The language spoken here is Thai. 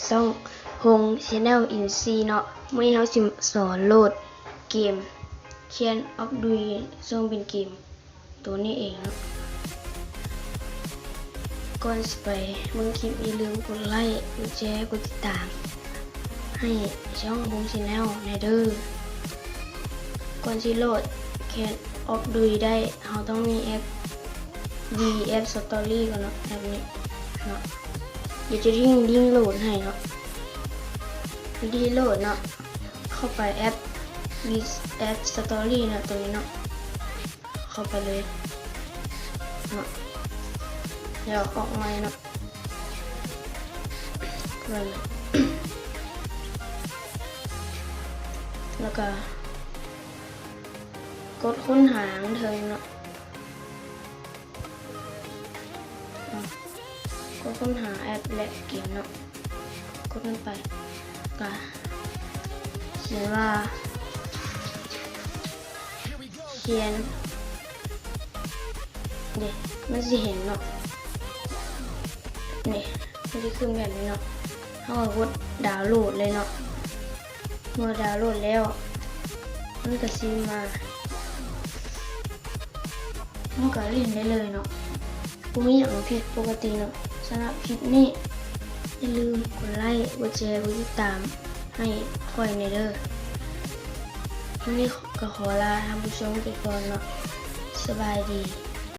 ช่องฮง Channel INC เนาะมื้อนี้เราสิสอนโหลดเกม Chain of Dui ซึ่งเป็นเกมตัวนี้เองเนาะก่อนสิไปมึงคลิปอย่าลืมกดไลค์กดแชร์กดติดตามให้ช่องฮง Channel ในเด้อก่อนสิโหลด Chain of Dui ได้เราต้องมีแอป VF Story ก่อนเนาะแอปนี้เนาะเดี๋ยวจะลิงก์โหลดให้เนาะวิธีโหลดเนาะเข้าไปแอป VF Story เนาะตรงนี้เนาะเข้าไปเลยเนาะเดี๋ยวออกมาเนาะแล้วก็กดค้นหาเธอเนาะก็ค้นหาแอปและเกมเนาะกดลงไปก็เขียนว่าเขียนเด็กมันจะเห็นเนาะนี่มันจะขึ้นแบบนี้เนาะเราก็กดดาวน์โหลดเลยเนาะเมื่อดาวน์โหลดแล้วมันก็ซิมามันก็เล่นได้เลยเนาะกูมีอย่างผิดปกติเนาะสำหรับคลิปนี้อย่าลืมกดไลค์กดแชร์กดติดตามให้ค่อยในเด้อวันนี้ก็ขอลาท่านผู้ชมไปก่อนเนาะสบายดี